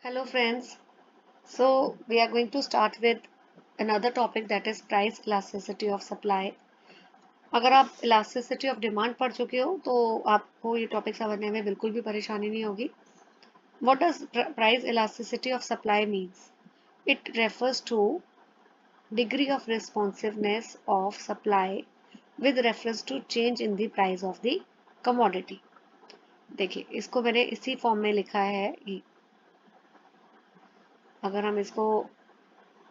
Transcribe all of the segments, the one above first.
Hello friends. So we are going to start with another topic that is price elasticity of supply. अगर आप elasticity of demand पढ़ चुके हो तो आपको ये टॉपिक समझने में बिल्कुल भी परेशानी नहीं होगी. What does price elasticity of supply means? It refers to degree of responsiveness of supply with reference to change in the price of the commodity. देखिए इसको मैंने इसी फॉर्म में लिखा है. अगर हम इसको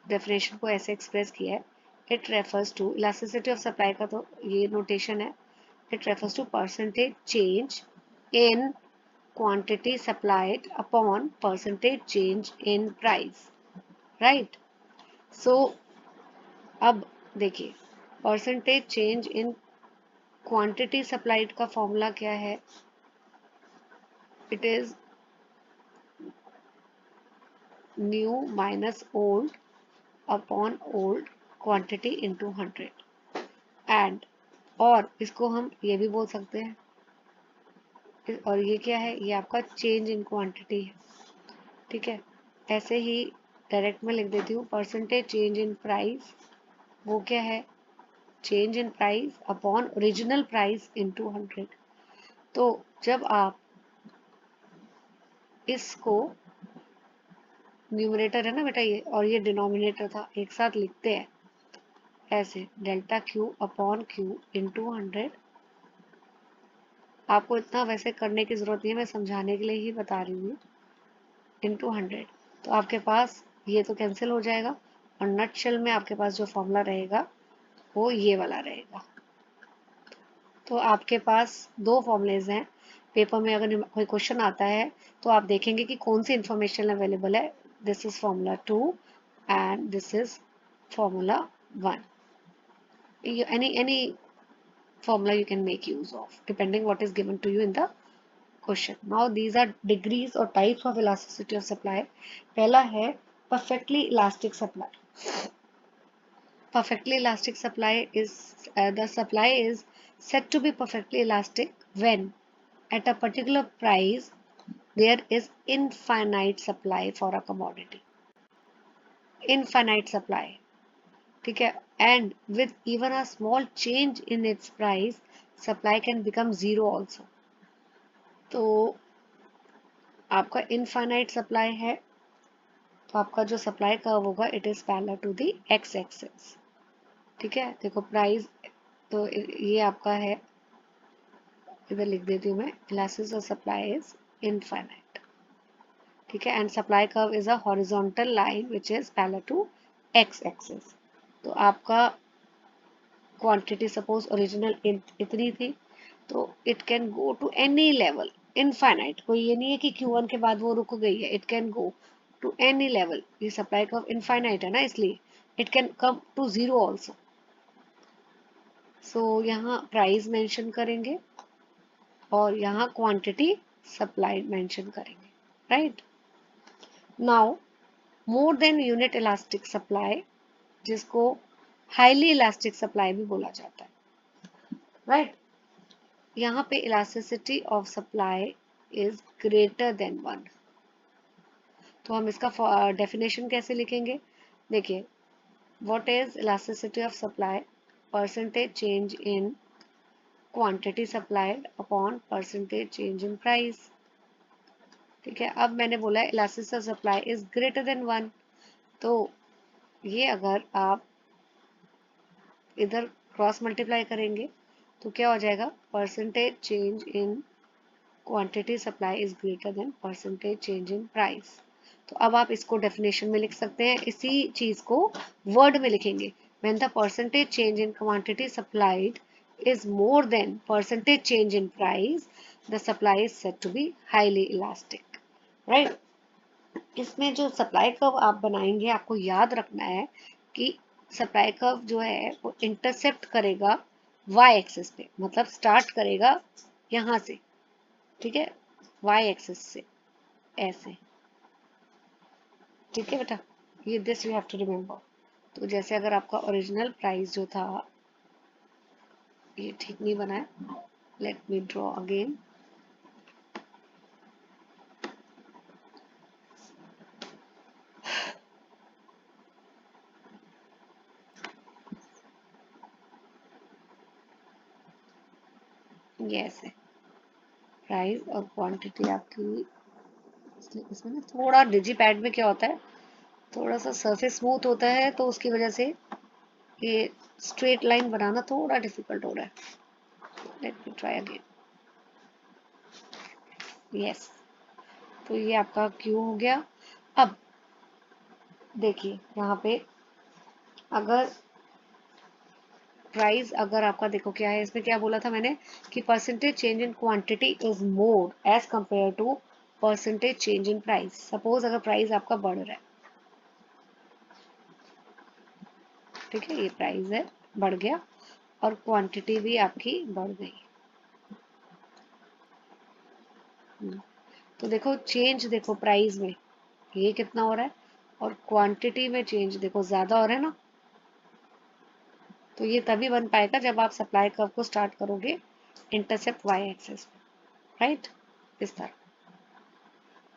डेफिनेशन को ऐसे एक्सप्रेस किया है, it refers to elasticity of supply का तो ये नोटेशन है. It refers to percentage change in quantity supplied upon percentage change in price. Right. So अब देखिए percentage change in quantity supplied का फॉर्मूला क्या है. It is new minus old upon old quantity into 100. And और इसको हम ये भी बोल सकते हैं, और ये क्या है, ये आपका चेंज इन क्वांटिटी है. ठीक है. ऐसे ही डायरेक्ट में लिख देती हूँ परसेंटेज चेंज इन प्राइस. वो क्या है, change in price upon original price into 100. तो जब आप इसको, न्यूमरेटर है ना बेटा ये, और ये डिनोमिनेटर था, एक साथ लिखते हैं ऐसे delta Q upon Q into 100. आपको इतना वैसे करने की जरूरत नहीं है, मैं समझाने के लिए ही बता रही हूँ. इंटू 100 तो आपके पास ये तो कैंसिल हो जाएगा, और नटशेल में आपके पास जो फॉर्मूला रहेगा वो ये वाला रहेगा. तो आपके पास दो फॉर्मूलेज हैं. पेपर में अगर कोई क्वेश्चन आता है तो आप देखेंगे कि कौन सी इंफॉर्मेशन अवेलेबल है. This is formula 2 and this is formula 1. any formula you can make use of depending what is given to you in the question. Now these are degrees or types of elasticity of supply. पहला है perfectly elastic supply. Perfectly elastic supply is the supply is said to be perfectly elastic when at a particular price there is infinite supply for a commodity. Infinite supply. ठीक है. And with even a small change in its price, supply can become zero also. तो आपका infinite supply है तो आपका जो supply curve होगा it is parallel to the x axis. ठीक है. देखो प्राइस तो ये आपका है, इधर लिख देती हूँ मैं, elasticity of supply is infinite. ठीक है. And supply curve is a horizontal line which is parallel to x axis. तो आपका क्वांटिटी सपोज ओरिजिनल इतनी थी तो it can go to any level infinite. कोई ये नहीं है कि Q1 के बाद वो रुक गई है. It can go to any level. ये सप्लाई कर्व इनफाइनाइट है ना, इसलिए it can come to zero also. So यहाँ प्राइस मेंशन करेंगे और यहाँ क्वांटिटी सप्लाई मेंशन करेंगे. Right. Now more than unit elastic supply, जिसको हाईली इलास्टिक सप्लाई भी बोला जाता है. राइट. यहाँ पे elasticity of supply is greater than 1. तो हम इसका डेफिनेशन कैसे लिखेंगे. देखिए what is elasticity of supply, percentage change in quantity supplied upon percentage change in price. ठीक है. अब मैंने बोला elasticity of supply is greater than 1. तो ये अगर आप इधर क्रॉस मल्टीप्लाई करेंगे तो क्या हो जाएगा, percentage change in quantity supply is greater then percentage change in price. तो अब आप इसको डेफिनेशन में लिख सकते हैं. इसी चीज को वर्ड में लिखेंगे. when the percentage change in quantity supplied is more than percentage change in price, the supply is said to be highly elastic. right. इसमें जो सप्लाई कर्व आप बनाएंगे आपको याद रखना है कि सप्लाई कर्व जो है वो इंटरसेप्ट करेगा y एक्सिस पे, मतलब स्टार्ट करेगा यहाँ से. ठीक है. y एक्सिस से ऐसे. ठीक है बेटा, ये this you have to remember. तो जैसे अगर आपका ओरिजिनल प्राइस जो था, ये ठीक नहीं बना है, लेट मी ड्रॉ अगेन. ये ऐसे प्राइस और क्वांटिटी आपकी, इसमें ना थोड़ा डिजिपैड में क्या होता है, थोड़ा सा सरफेस स्मूथ होता है तो उसकी वजह से ये स्ट्रेट लाइन बनाना थोड़ा डिफिकल्ट हो रहा है। Let me try again. Yes, तो ये आपका क्यू हो गया। अब देखिए यहाँ पे अगर प्राइस, अगर आपका देखो क्या है, इसमें क्या बोला था मैंने कि percentage change in quantity is more as compare to percentage change in price. Suppose अगर प्राइस आपका बढ़ रहा है, ठीक है, ये प्राइस है, बढ़ गया और क्वांटिटी भी आपकी बढ़ गई। तो देखो चेंज, देखो प्राइस में ये कितना हो रहा है और क्वांटिटी में चेंज देखो ज्यादा हो रहा है ना। तो ये तभी बन पाएगा जब आप सप्लाई कर्व को स्टार्ट करोगे इंटरसेप्ट वाई एक्सिस, राइट, इस तरह।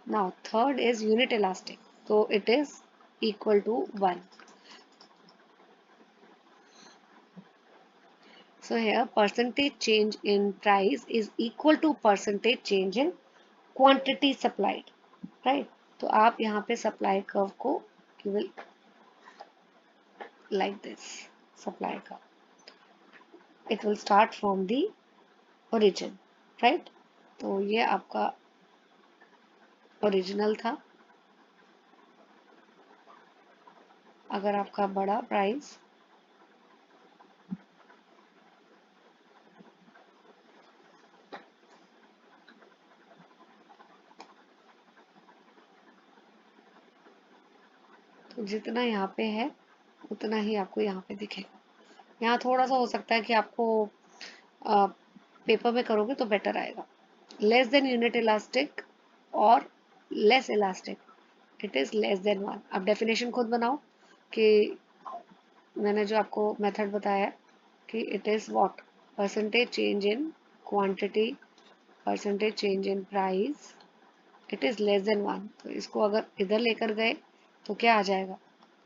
Now third is unit elastic, तो it is equal to 1. So here percentage change in price is equal to percentage change in quantity supplied, right? तो आप यहाँ पे supply curve को you will like this, supply curve. It will start from the origin, right? तो ये आपका original था। अगर आपका बड़ा प्राइस तो जितना यहाँ पे है उतना ही आपको यहाँ पे दिखेगा। यहाँ थोड़ा सा हो सकता है कि आपको पेपर में करोगे तो बेटर आएगा। लेस देन यूनिट इलास्टिक और less elastic, it is less than 1। अब डेफिनेशन खुद बनाओ कि मैंने जो आपको मेथड बताया कि it is what, percentage change in quantity, percentage change in price, it is less than 1। तो इसको अगर इधर लेकर गए तो क्या आ जाएगा,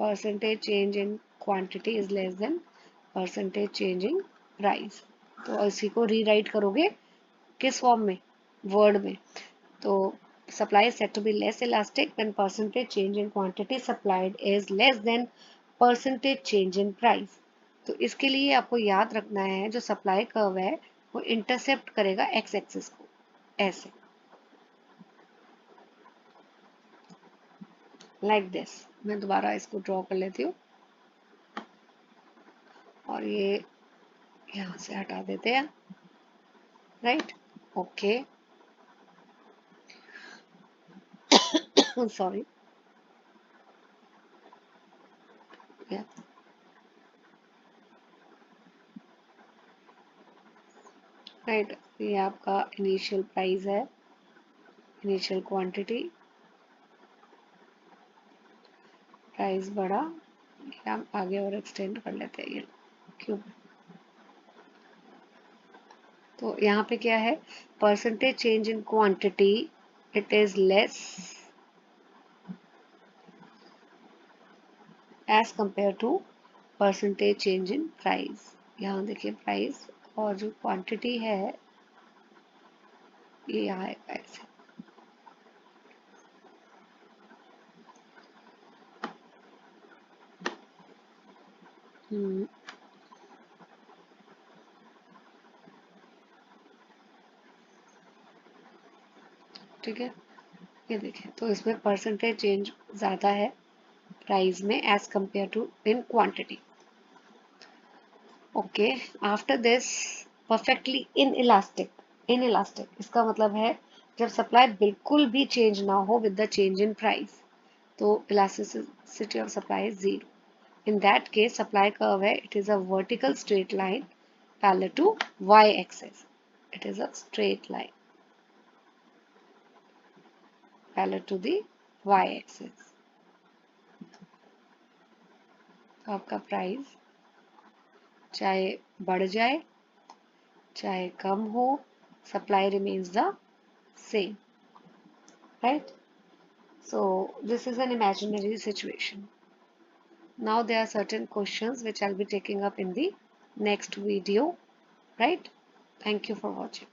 percentage change in quantity is less than percentage change in price. तो इसी को रीराइट करोगे किस फॉर्म में, वर्ड में। तो supply is said to be less elastic when percentage change in quantity supplied is less than percentage change in price। तो इसके लिए आपको याद रखना है जो सप्लाई कर्व है वो इंटरसेप्ट करेगा एक्स एक्सिस को, ऐसे लाइक दिस। मैं दोबारा इसको ड्रॉ कर लेती हूँ और ये यहाँ से हटा देते हैं, राइट, ओके, सॉरी, राइट। ये आपका इनिशियल प्राइस है, इनिशियल क्वांटिटी, प्राइस बढ़ा, हम आगे और एक्सटेंड कर लेते हैं ये क्यों। तो यहाँ पे क्या है, percentage change in quantity it is less as compare to percentage change in price. यहाँ देखिए प्राइस और जो क्वांटिटी है ये यहाँ है ऐसे। ठीक है, ये देखिए तो इसमें परसेंटेज चेंज ज़्यादा है प्राइस में as compare to in quantity. Okay, after this perfectly inelastic, inelastic इसका मतलब है जब सप्लाई बिल्कुल भी चेंज ना हो with the change in price, तो elasticity of supply is 0। In that case, supply curve है, it is a vertical straight line parallel to y-axis. It is a straight line parallel to the y-axis. तो आपका price चाहे बढ़ जाए चाहे कम हो, supply remains the same, right? So this is an imaginary situation. Now there are certain questions which I'll be taking up in the next video, right? Thank you for watching.